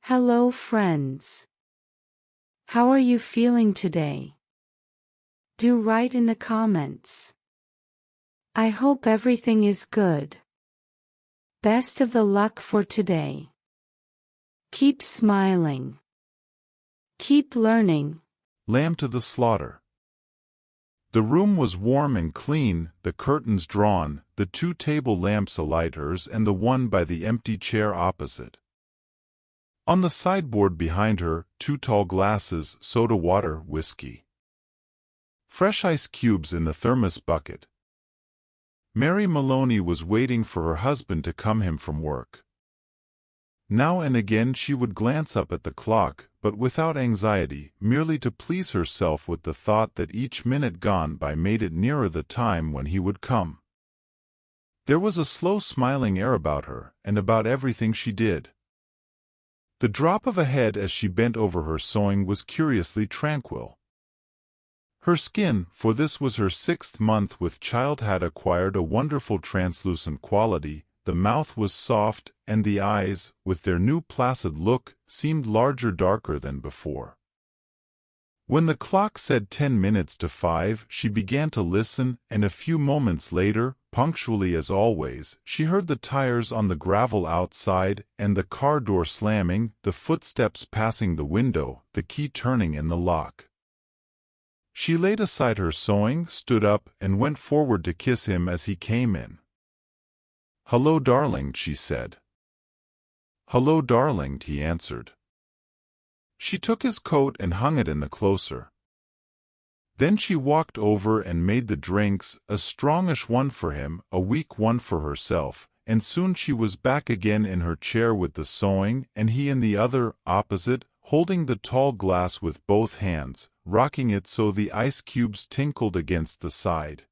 Hello friends. How are you feeling today? Do write in the comments. I hope everything is good. Best of the luck for today. Keep smiling. Keep learning. Lamb to the slaughter. The room was warm and clean, the curtains drawn, the 2 table lamps alight, hers and the one by the empty chair opposite. On the sideboard behind her, 2 tall glasses, soda water, whiskey. Fresh ice cubes in the thermos bucket. Mary Maloney was waiting for her husband to come home from work. Now and again she would glance up at the clock, but without anxiety, merely to please herself with the thought that each minute gone by made it nearer the time when he would come. There was a slow smiling air about her, and about everything she did. The drop of a head as she bent over her sewing was curiously tranquil. Her skin, for this was her 6th month with child, had acquired a wonderful translucent quality, the mouth was soft, and the eyes, with their new placid look, seemed larger, darker than before. When the clock said 10 minutes to 5, she began to listen, and a few moments later, punctually as always, she heard the tires on the gravel outside, and the car door slamming, the footsteps passing the window, the key turning in the lock. She laid aside her sewing, stood up, and went forward to kiss him as he came in. "Hello, darling," she said. "Hello, darling," he answered. She took his coat and hung it in the closer. Then she walked over and made the drinks, a strongish one for him, a weak one for herself, and soon she was back again in her chair with the sewing, and he in the other, opposite, holding the tall glass with both hands, rocking it so the ice cubes tinkled against the side.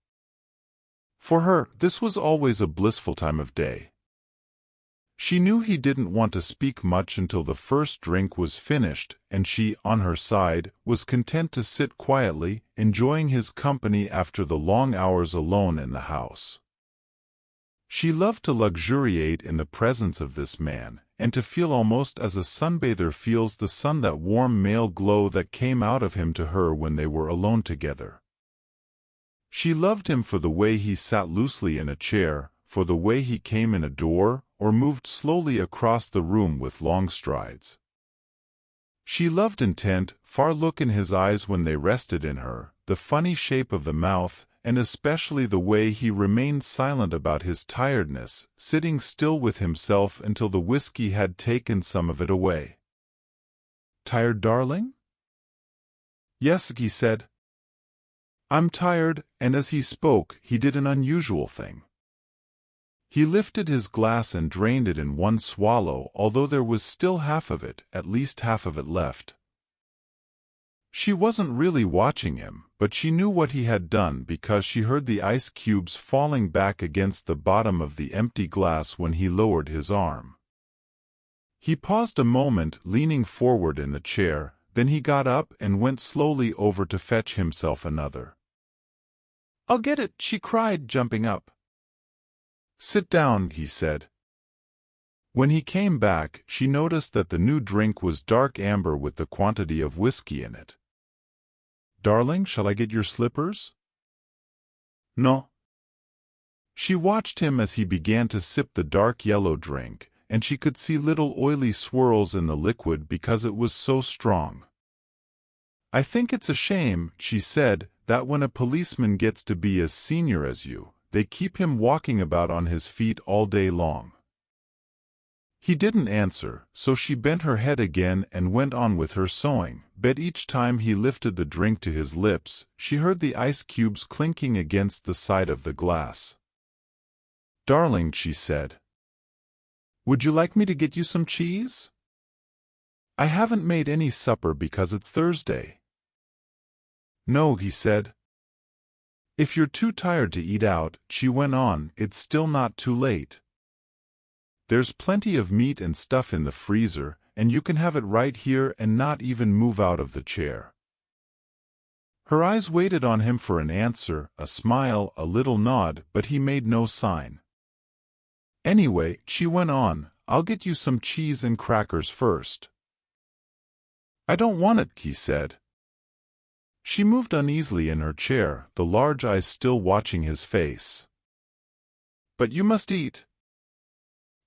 For her, this was always a blissful time of day. She knew he didn't want to speak much until the first drink was finished, and she, on her side, was content to sit quietly, enjoying his company after the long hours alone in the house. She loved to luxuriate in the presence of this man, and to feel almost as a sunbather feels the sun, that warm male glow that came out of him to her when they were alone together. She loved him for the way he sat loosely in a chair, for the way he came in a door, or moved slowly across the room with long strides. She loved intent, far look in his eyes when they rested in her, the funny shape of the mouth, and especially the way he remained silent about his tiredness, sitting still with himself until the whiskey had taken some of it away. "Tired, darling?" "Yes," he said. "I'm tired," and as he spoke, he did an unusual thing. He lifted his glass and drained it in one swallow, although there was still half of it, at least half of it left. She wasn't really watching him, but she knew what he had done because she heard the ice cubes falling back against the bottom of the empty glass when he lowered his arm. He paused a moment, leaning forward in the chair, then he got up and went slowly over to fetch himself another. "I'll get it," she cried, jumping up. "Sit down," he said. When he came back, she noticed that the new drink was dark amber with the quantity of whiskey in it. "Darling, shall I get your slippers?" "No." She watched him as he began to sip the dark yellow drink, and she could see little oily swirls in the liquid because it was so strong. "I think it's a shame," she said, "that when a policeman gets to be as senior as you, they keep him walking about on his feet all day long." He didn't answer, so she bent her head again and went on with her sewing, but each time he lifted the drink to his lips, she heard the ice cubes clinking against the side of the glass. "Darling," she said, "would you like me to get you some cheese? I haven't made any supper because it's Thursday." "No," he said. "If you're too tired to eat out," she went on, "it's still not too late. There's plenty of meat and stuff in the freezer, and you can have it right here and not even move out of the chair." Her eyes waited on him for an answer, a smile, a little nod, but he made no sign. "Anyway," she went on, "I'll get you some cheese and crackers first." I don't want it, he said. She moved uneasily in her chair, the large eyes still watching his face. But you must eat.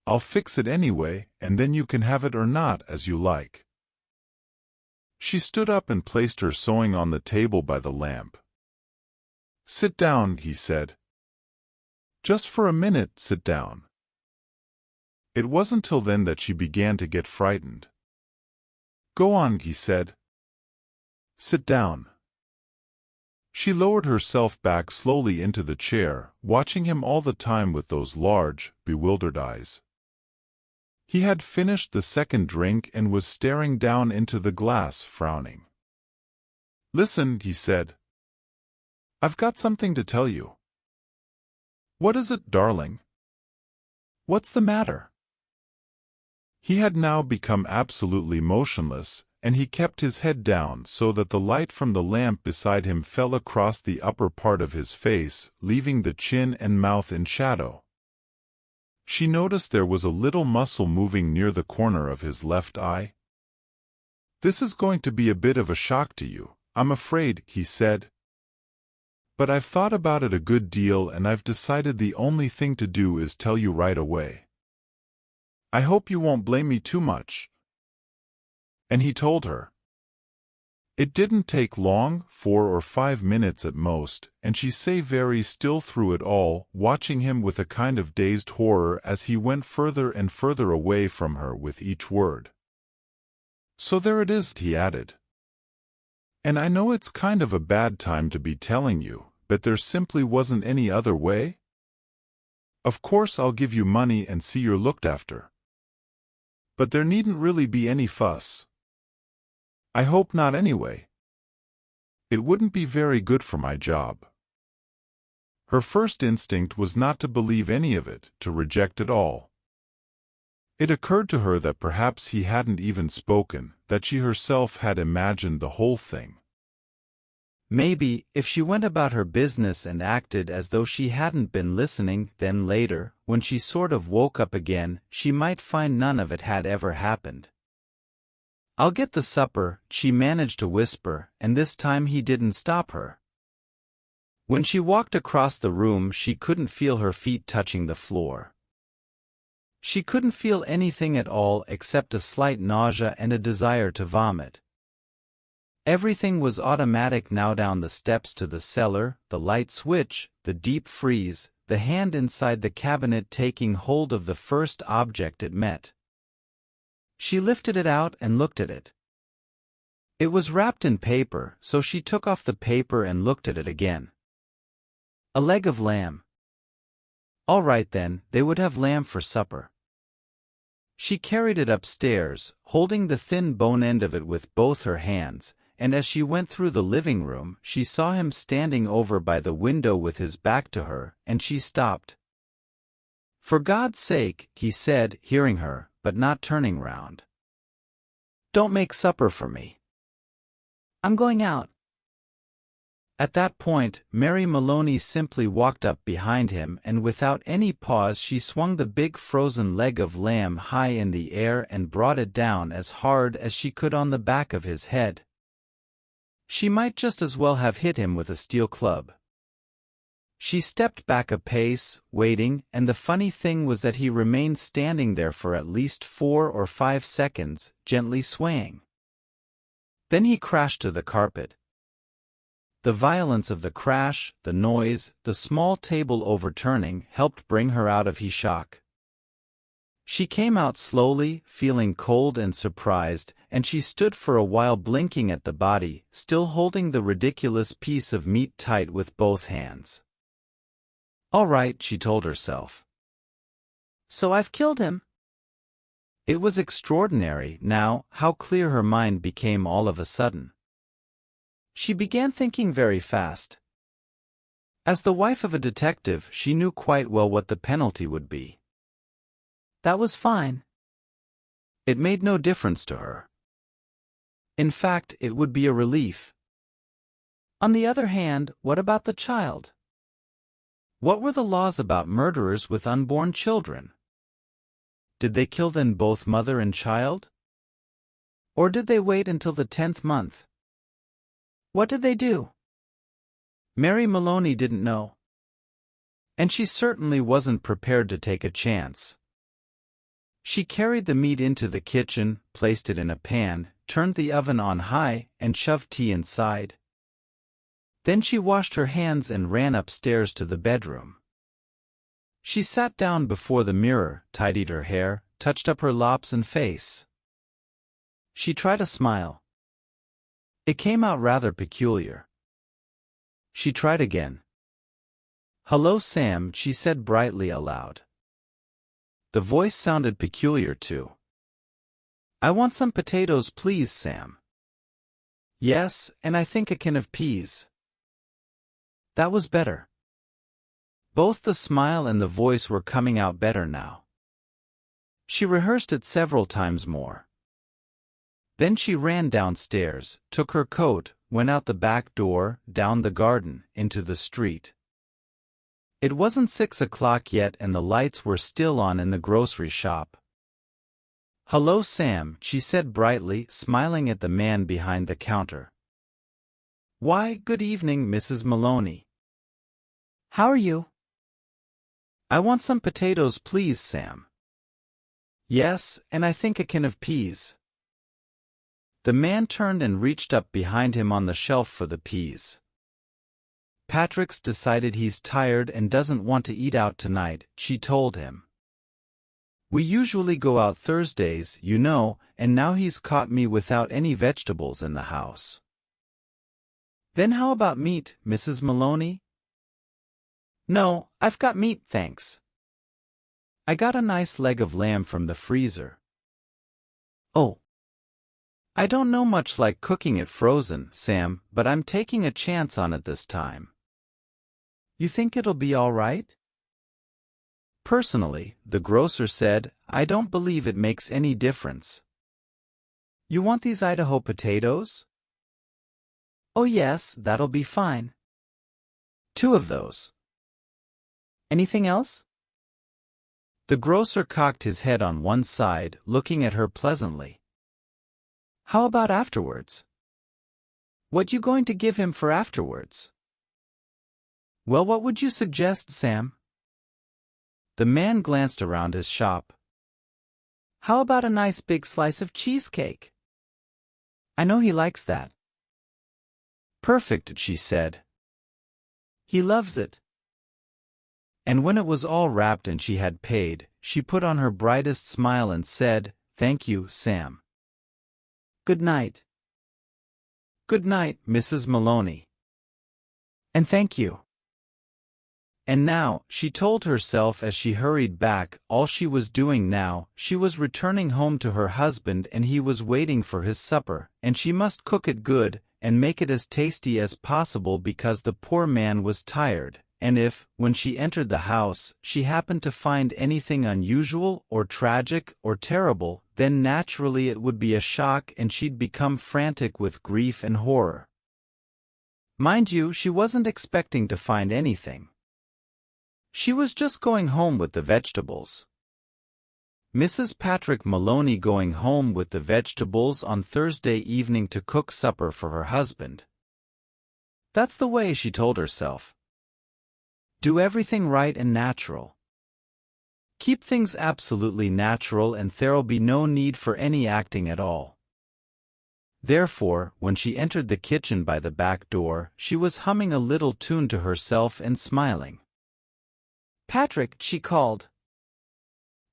I'll fix it anyway, and then you can have it or not as you like. She stood up and placed her sewing on the table by the lamp. Sit down, he said. Just for a minute, sit down. It wasn't till then that she began to get frightened. Go on, he said. Sit down. She lowered herself back slowly into the chair, watching him all the time with those large, bewildered eyes. He had finished the second drink and was staring down into the glass, frowning. Listen, he said. I've got something to tell you. What is it, darling? What's the matter? He had now become absolutely motionless, and he kept his head down so that the light from the lamp beside him fell across the upper part of his face, leaving the chin and mouth in shadow. She noticed there was a little muscle moving near the corner of his left eye. This is going to be a bit of a shock to you, I'm afraid, he said. But I've thought about it a good deal and I've decided the only thing to do is tell you right away. I hope you won't blame me too much. And he told her. It didn't take long, 4 or 5 minutes at most, and she sat very still through it all, watching him with a kind of dazed horror as he went further and further away from her with each word. So there it is, he added. And I know it's kind of a bad time to be telling you, but there simply wasn't any other way. Of course I'll give you money and see you're looked after. But there needn't really be any fuss. I hope not anyway. It wouldn't be very good for my job. Her first instinct was not to believe any of it, to reject it all. It occurred to her that perhaps he hadn't even spoken, that she herself had imagined the whole thing. Maybe, if she went about her business and acted as though she hadn't been listening, then later, when she sort of woke up again, she might find none of it had ever happened. I'll get the supper, she managed to whisper, and this time he didn't stop her. When she walked across the room, she couldn't feel her feet touching the floor. She couldn't feel anything at all except a slight nausea and a desire to vomit. Everything was automatic now, down the steps to the cellar, the light switch, the deep freeze, the hand inside the cabinet taking hold of the first object it met. She lifted it out and looked at it. It was wrapped in paper, so she took off the paper and looked at it again. A leg of lamb. All right then, they would have lamb for supper. She carried it upstairs, holding the thin bone end of it with both her hands, and as she went through the living room, she saw him standing over by the window with his back to her, and she stopped. For God's sake, he said, hearing her, but not turning round. Don't make supper for me. I'm going out. At that point, Mary Maloney simply walked up behind him, and without any pause she swung the big frozen leg of lamb high in the air and brought it down as hard as she could on the back of his head. She might just as well have hit him with a steel club. She stepped back a pace, waiting, and the funny thing was that he remained standing there for at least 4 or 5 seconds, gently swaying. Then he crashed to the carpet. The violence of the crash, the noise, the small table overturning helped bring her out of his shock. She came out slowly, feeling cold and surprised, and she stood for a while blinking at the body, still holding the ridiculous piece of meat tight with both hands. All right, she told herself. So I've killed him. It was extraordinary, now, how clear her mind became all of a sudden. She began thinking very fast. As the wife of a detective, she knew quite well what the penalty would be. That was fine. It made no difference to her. In fact, it would be a relief. On the other hand, what about the child? What were the laws about murderers with unborn children? Did they kill then both mother and child? Or did they wait until the 10th month? What did they do? Mary Maloney didn't know. And she certainly wasn't prepared to take a chance. She carried the meat into the kitchen, placed it in a pan, turned the oven on high, and shoved tea inside. Then she washed her hands and ran upstairs to the bedroom. She sat down before the mirror, tidied her hair, touched up her lops and face. She tried a smile. It came out rather peculiar. She tried again. "Hello, Sam," she said brightly aloud. The voice sounded peculiar too. "I want some potatoes, please, Sam." "Yes, and I think a can of peas." That was better. Both the smile and the voice were coming out better now. She rehearsed it several times more. Then she ran downstairs, took her coat, went out the back door, down the garden, into the street. It wasn't 6 o'clock yet and the lights were still on in the grocery shop. "Hello, Sam," she said brightly, smiling at the man behind the counter. "Why, good evening, Mrs. Maloney. How are you?" "I want some potatoes, please, Sam." "Yes, and I think a can of peas." The man turned and reached up behind him on the shelf for the peas. "Patrick's decided he's tired and doesn't want to eat out tonight," she told him. "We usually go out Thursdays, you know, and now he's caught me without any vegetables in the house." "Then how about meat, Mrs. Maloney?" "No, I've got meat, thanks. I got a nice leg of lamb from the freezer." "Oh. I don't know much like cooking it frozen, Sam, but I'm taking a chance on it this time." "You think it'll be all right?" "Personally," the grocer said, "I don't believe it makes any difference." "You want these Idaho potatoes?" "Oh yes, that'll be fine. 2 of those. Anything else?" The grocer cocked his head on one side, looking at her pleasantly. "How about afterwards? What you going to give him for afterwards?" "Well, what would you suggest, Sam?" The man glanced around his shop. "How about a nice big slice of cheesecake? I know he likes that." "Perfect," she said. "He loves it." And when it was all wrapped and she had paid, she put on her brightest smile and said, "Thank you, Sam. Good night." "Good night, Mrs. Maloney." "And thank you." And now, she told herself as she hurried back, all she was doing now, she was returning home to her husband and he was waiting for his supper, and she must cook it good, and make it as tasty as possible because the poor man was tired, and if, when she entered the house, she happened to find anything unusual or tragic or terrible, then naturally it would be a shock and she'd become frantic with grief and horror. Mind you, she wasn't expecting to find anything. She was just going home with the vegetables. Mrs. Patrick Maloney going home with the vegetables on Thursday evening to cook supper for her husband. That's the way, she told herself. Do everything right and natural. Keep things absolutely natural and there'll be no need for any acting at all. Therefore, when she entered the kitchen by the back door, she was humming a little tune to herself and smiling. "Patrick," she called.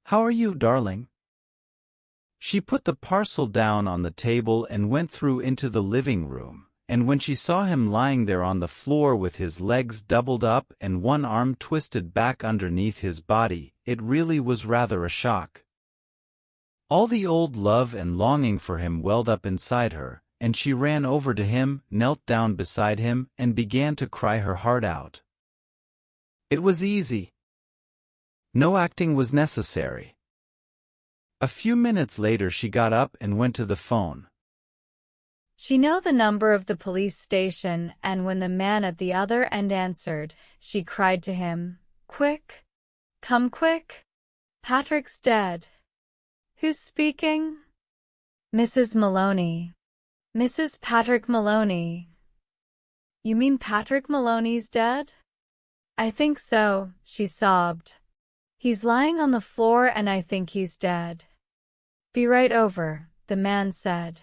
"How are you, darling?" She put the parcel down on the table and went through into the living room, and when she saw him lying there on the floor with his legs doubled up and one arm twisted back underneath his body, it really was rather a shock. All the old love and longing for him welled up inside her, and she ran over to him, knelt down beside him, and began to cry her heart out. It was easy. No acting was necessary. A few minutes later she got up and went to the phone. She knew the number of the police station, and when the man at the other end answered, she cried to him, "Quick! Come quick! Patrick's dead." "Who's speaking?" Mrs. Maloney. Mrs. Patrick Maloney. You mean Patrick Maloney's dead? I think so, she sobbed. He's lying on the floor and I think he's dead. Be right over, the man said.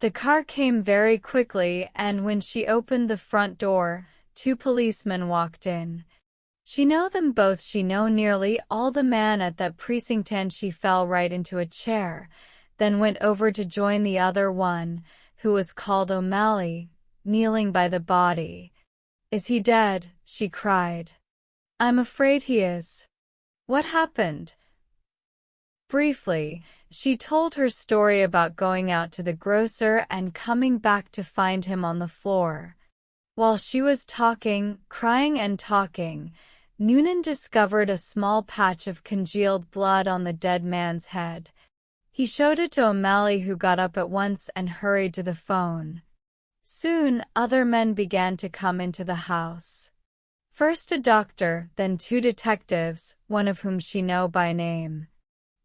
The car came very quickly and when she opened the front door, 2 policemen walked in. She know them both. She know nearly all the man at that precinct and she fell right into a chair, then went over to join the other one, who was called O'Malley, kneeling by the body. Is he dead? She cried. I'm afraid he is. What happened? Briefly, she told her story about going out to the grocer and coming back to find him on the floor. While she was talking, crying and talking, Noonan discovered a small patch of congealed blood on the dead man's head. He showed it to O'Malley, who got up at once and hurried to the phone. Soon, other men began to come into the house. First a doctor, then 2 detectives, one of whom she knew by name.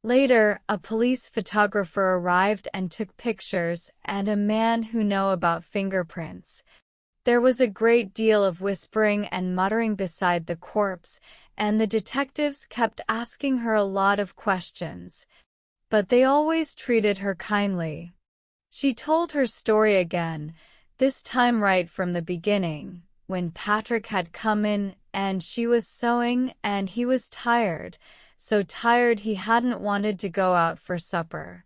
Later, a police photographer arrived and took pictures, and a man who knew about fingerprints. There was a great deal of whispering and muttering beside the corpse, and the detectives kept asking her a lot of questions. But they always treated her kindly. She told her story again, this time right from the beginning, when Patrick had come in, and she was sewing, and he was tired, so tired he hadn't wanted to go out for supper.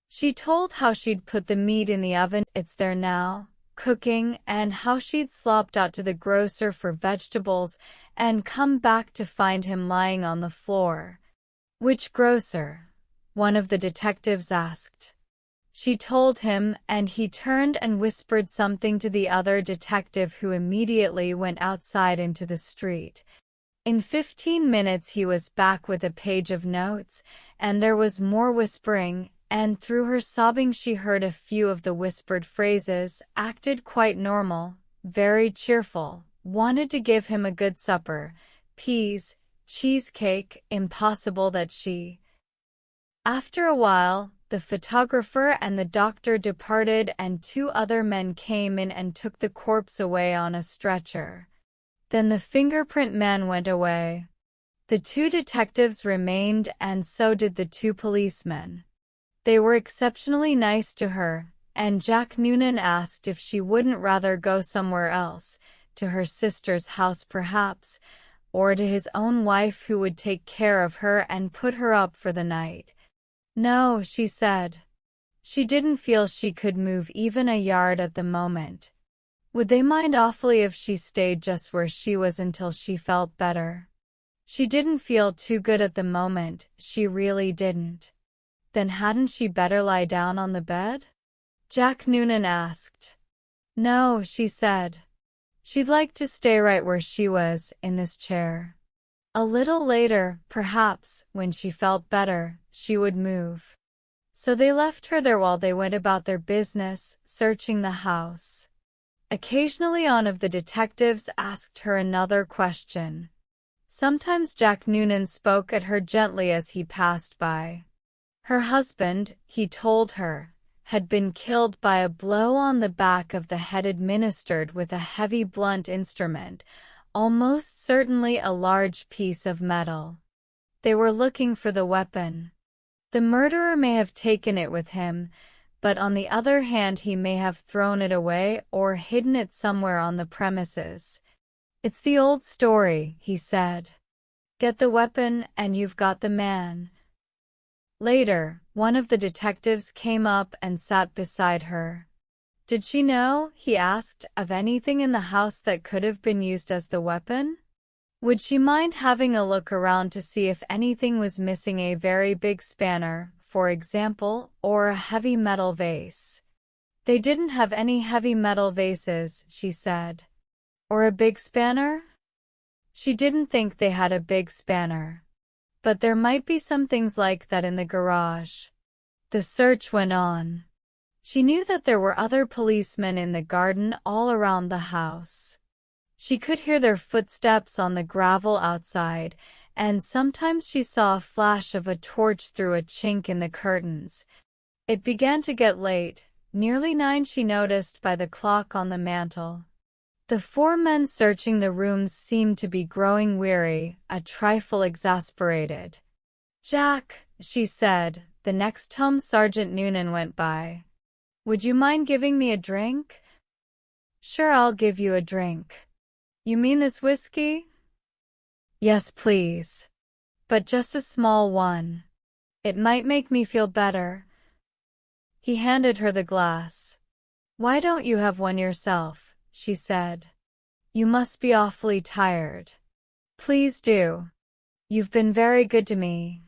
She told how she'd put the meat in the oven, it's there now, cooking, and how she'd slopped out to the grocer for vegetables and come back to find him lying on the floor. Which grocer? One of the detectives asked. She told him, and he turned and whispered something to the other detective, who immediately went outside into the street. In 15 minutes he was back with a page of notes, and there was more whispering, and through her sobbing she heard a few of the whispered phrases, acted quite normal, very cheerful, wanted to give him a good supper, peas, cheesecake, impossible that she. After a while, the photographer and the doctor departed and 2 other men came in and took the corpse away on a stretcher. Then the fingerprint man went away. The 2 detectives remained, and so did the 2 policemen. They were exceptionally nice to her, and Jack Noonan asked if she wouldn't rather go somewhere else, to her sister's house perhaps, or to his own wife, who would take care of her and put her up for the night. No, she said. She didn't feel she could move even a yard at the moment. Would they mind awfully if she stayed just where she was until she felt better? She didn't feel too good at the moment, she really didn't. Then hadn't she better lie down on the bed? Jack Noonan asked. No, she said. She'd like to stay right where she was, in this chair. A little later, perhaps, when she felt better, she would move. So they left her there while they went about their business, searching the house. Occasionally one of the detectives asked her another question. Sometimes Jack Noonan spoke at her gently as he passed by. Her husband, he told her, had been killed by a blow on the back of the head administered with a heavy blunt instrument, almost certainly a large piece of metal. They were looking for the weapon. The murderer may have taken it with him, but on the other hand he may have thrown it away or hidden it somewhere on the premises. It's the old story, he said. Get the weapon and you've got the man. Later, one of the detectives came up and sat beside her. Did she know, he asked, of anything in the house that could have been used as the weapon? Would she mind having a look around to see if anything was missing, a very big spanner, for example, or a heavy metal vase? They didn't have any heavy metal vases, she said. Or a big spanner? She didn't think they had a big spanner. But there might be some things like that in the garage. The search went on. She knew that there were other policemen in the garden all around the house. She could hear their footsteps on the gravel outside, and sometimes she saw a flash of a torch through a chink in the curtains. It began to get late, nearly 9 she noticed by the clock on the mantel. The 4 men searching the rooms seemed to be growing weary, a trifle exasperated. "Jack," she said, the next time Sergeant Noonan went by. "Would you mind giving me a drink?" "Sure, I'll give you a drink." "You mean this whiskey?" "Yes, please. But just a small one. It might make me feel better." He handed her the glass. "Why don't you have one yourself?" she said. "You must be awfully tired." "Please do. You've been very good to me."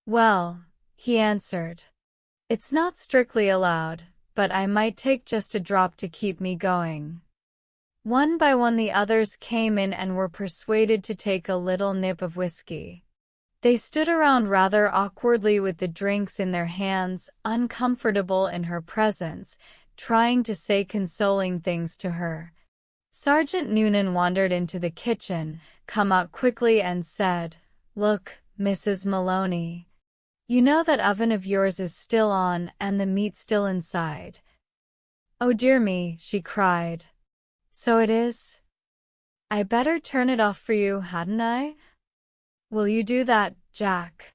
"Well," he answered, "it's not strictly allowed, but I might take just a drop to keep me going." One by one the others came in and were persuaded to take a little nip of whiskey. They stood around rather awkwardly with the drinks in their hands, uncomfortable in her presence, trying to say consoling things to her. Sergeant Noonan wandered into the kitchen, come out quickly and said, "Look, Mrs. Maloney. You know that oven of yours is still on and the meat still inside." "Oh dear me," she cried. "So it is? I better turn it off for you, hadn't I?" "Will you do that, Jack?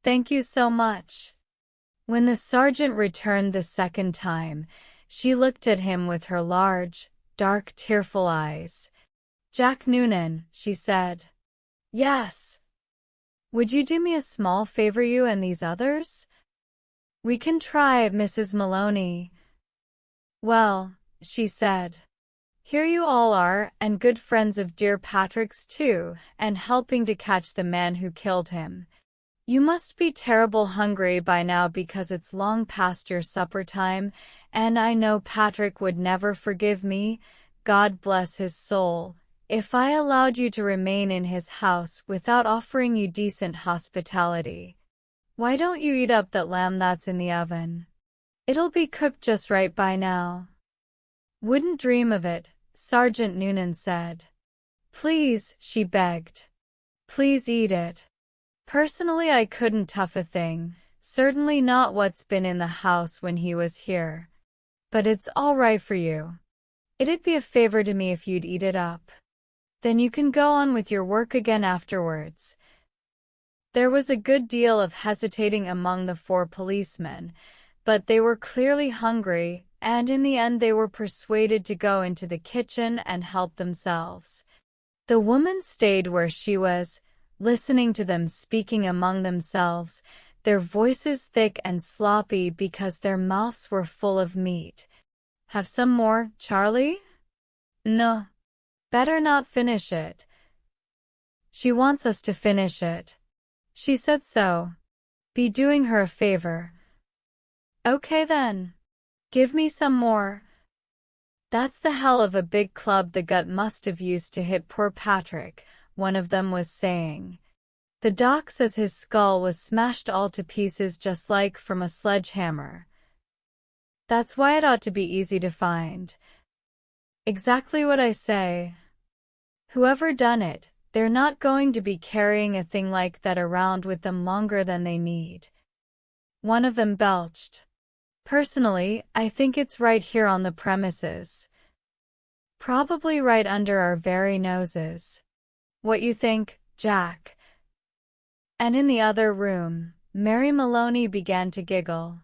Thank you so much." When the sergeant returned the second time, she looked at him with her large, dark, tearful eyes. "Jack Noonan," she said. "Yes." "Would you do me a small favor, you and these others?" "We can try, Mrs. Maloney." "Well," she said, "here you all are, and good friends of dear Patrick's too, and helping to catch the man who killed him. You must be terrible hungry by now because it's long past your supper time, and I know Patrick would never forgive me, God bless his soul, if I allowed you to remain in his house without offering you decent hospitality. Why don't you eat up that lamb that's in the oven? It'll be cooked just right by now." "Wouldn't dream of it," Sergeant Noonan said. "Please," she begged. "Please eat it. Personally, I couldn't tough a thing, certainly not what's been in the house when he was here. But it's all right for you. It'd be a favor to me if you'd eat it up. Then you can go on with your work again afterwards." There was a good deal of hesitating among the 4 policemen, but they were clearly hungry, and in the end they were persuaded to go into the kitchen and help themselves. The woman stayed where she was, listening to them speaking among themselves, their voices thick and sloppy because their mouths were full of meat. "Have some more, Charlie?" "No. Better not finish it." "She wants us to finish it. She said so. Be doing her a favor." "Okay then. Give me some more." "That's the hell of a big club the gut must have used to hit poor Patrick," one of them was saying. "The doc says his skull was smashed all to pieces just like from a sledgehammer. That's why it ought to be easy to find." "Exactly what I say. Whoever done it, they're not going to be carrying a thing like that around with them longer than they need." One of them belched. "Personally, I think it's right here on the premises. Probably right under our very noses. What you think, Jack?" And in the other room, Mary Maloney began to giggle.